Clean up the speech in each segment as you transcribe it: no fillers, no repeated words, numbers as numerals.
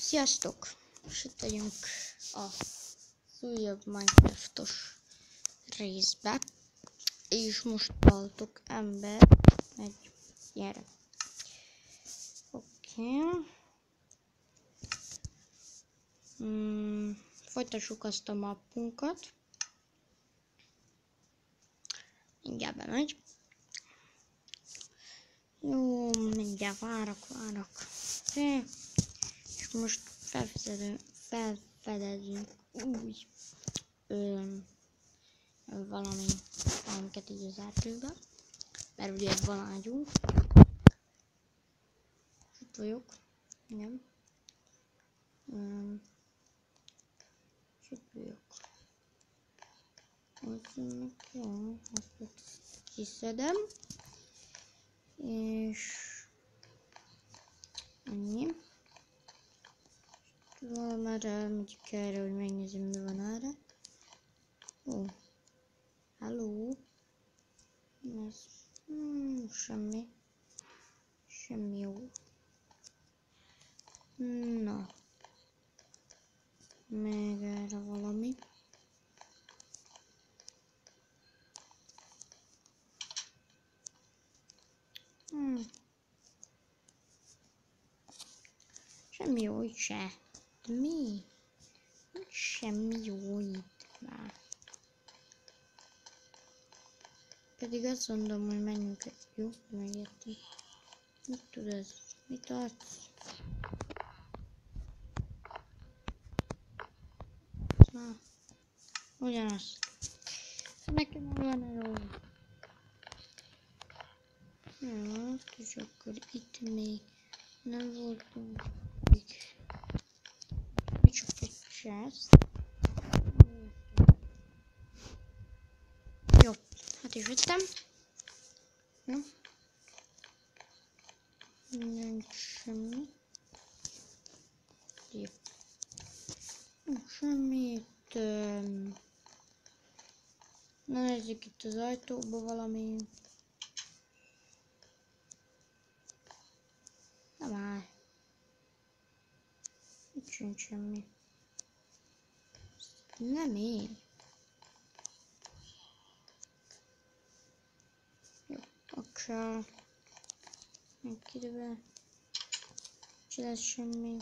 Sziasztok! És itt vagyunk a újabb Minecraftos részbe, és most találtok ember egy gyere. Oké. Folytassuk azt a mappunkat. Mindjárt bemegy. Jó, mindjárt várok. Oké. És most felfedezünk úgy valamiket így az erdőbe, mert ugye van ágyunk. Itt vagyok, igen. És itt vagyok. Azt kiszedem, és annyi. Valamerre megyek erre, hogy megnézem, mi van erre. Ó, hello. Ez semmi jó. Na, még erre valami. Semmi jó itt se. Mi? Nincs semmi jó itt már. Pedig azt mondom, hogy menjünk egy jó, megértem. Mit tud ez? Mit adsz? Na, ugyanaz. Nekem van erről. Jó, és akkor itt még nem voltunk. Csak egy chest. Jó, hát is vettem. Jó. Nincs semmi. Jó. Semmit. Na nézzük itt az ajtóba valami. Nem áll. Itt sincs semmi. Nem én. Jó, akkor megkérve. Csinál semmi.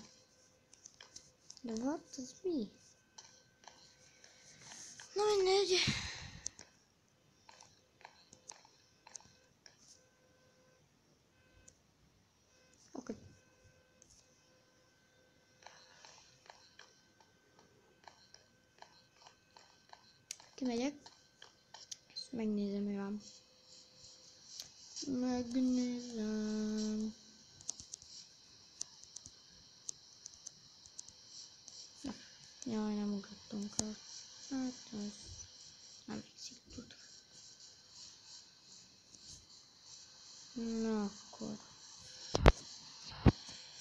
De what? Ez mi? Na mindegy. Oké. Kimegyek. Ezt megnézem, mi van. Megnézem. Na. Jaj, nem ugrottunk el. Hát az nem viszik tud. Na akkor.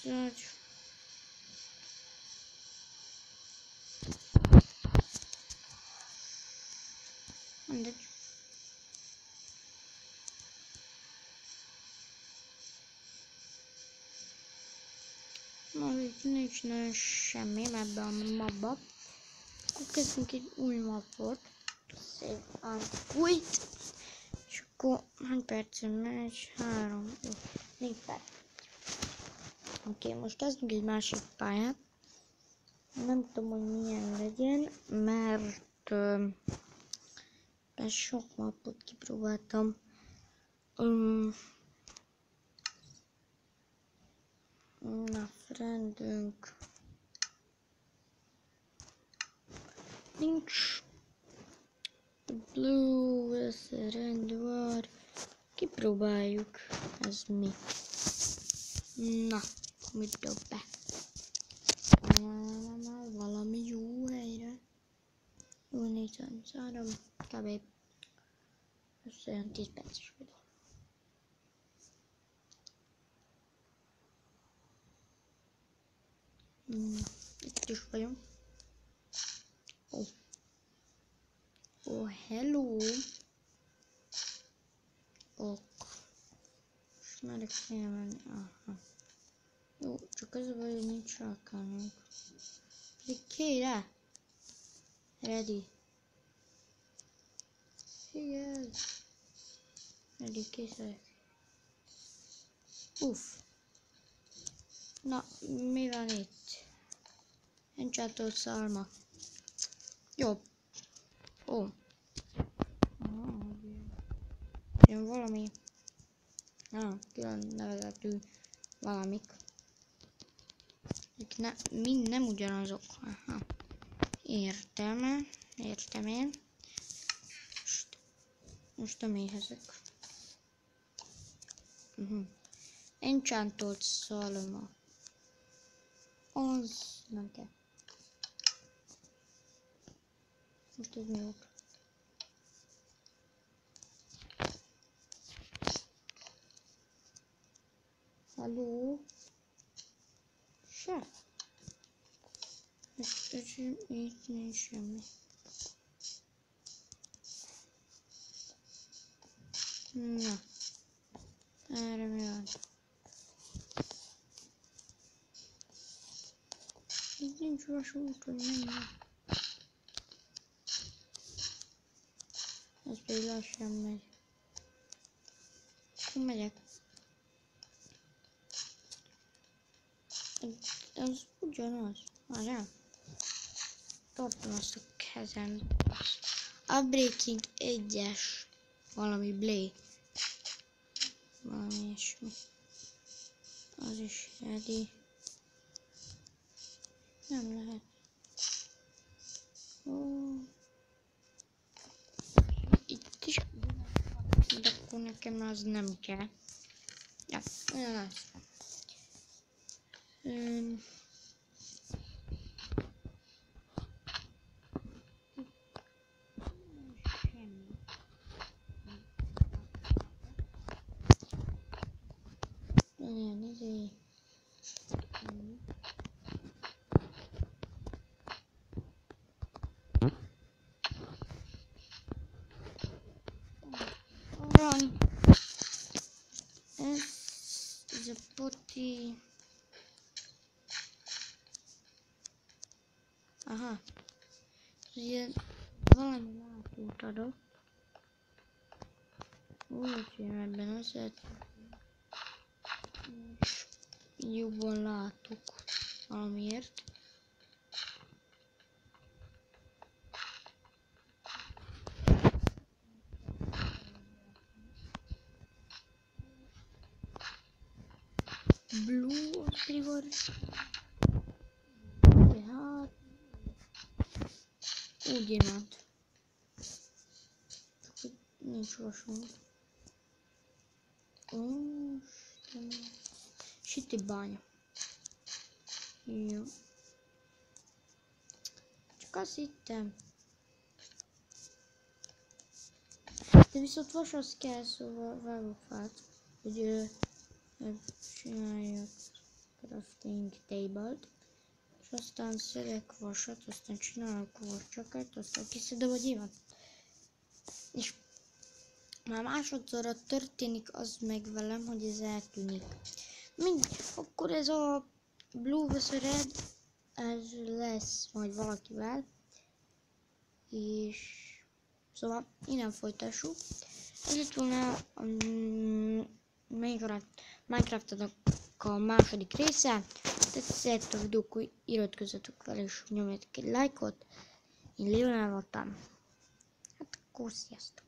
Search. Mindegy. Na, itt nincs nagyon semmi ebben a mapban. Akkor kezdünk egy új mapot. Save and quit. És akkor hány percen megy? 3, 4 perc. Oké, most kezdünk egy másik pályát. Nem tudom, hogy milyen legyen, mert sok mapot kipróbáltam. Na, friendünk nincs. Blue, ez rendőr. Kipróbáljuk. Ez mi? Na, mit dob be? Valami jó helyre. Jó, 403, kb. Ez olyan 10 perces videó. Itt is vagyunk. Oh, hello. Ok. Most már kell menni. Aha. Jó, csak az a baj, hogy nincs rákánunk. Pedig kéne. Ready. Igen. Ready, készek. Uff. Na, mi van itt? Enchantolt szalma. Jó. Ó. Jön valami. Külön nevezetű valamik. Mind nem ugyanazok. Aha. Értem én. Most a méhezek. Enchantolt szalma. Az nem kell. Most ez mi volt? Halló? Se. Itt nincs semmi. Na. Erre mi van? Itt nincs vasút, hogy menjünk. Ez pedig lassan megy. Akkor megyek. Ez ugyanaz. Várjál. Tartom azt a kezem. Upbreaking 1-es. Valami blé. Valami ilyesmi. Az is ready. Nem lehet. Ó. Itt is. De akkor nekem az nem kell. Ja, ugyanaz. Ilyen izé. Arany. Ez a poti. Aha. Ilyen valami látót adott. Úgyhogy ebben azért jobban látok valamiért. Blue az pedig van. Hát úgy imád. Nincs vasunk. Ó, süti bánya. Jó. Csak azt hittem. De viszont vashoz kell, szóval vágok fát, hogy csináljak crafting table-t. És aztán szedek vasat, aztán csinálok vascsakát, aztán kiszedem a gyémánt. És már másodszorra történik az meg velem, hogy ez eltűnik. Akkor ez a Blue vs Red, ez lesz majd valakivel. És szóval innen folytassuk. Ez lett volna a Minecraft-nak a második része. Tetszett a videó, akkor iratkozzatok fel és nyomjatok egy lájkot. Én Lionel voltam. Hát akkor sziasztok!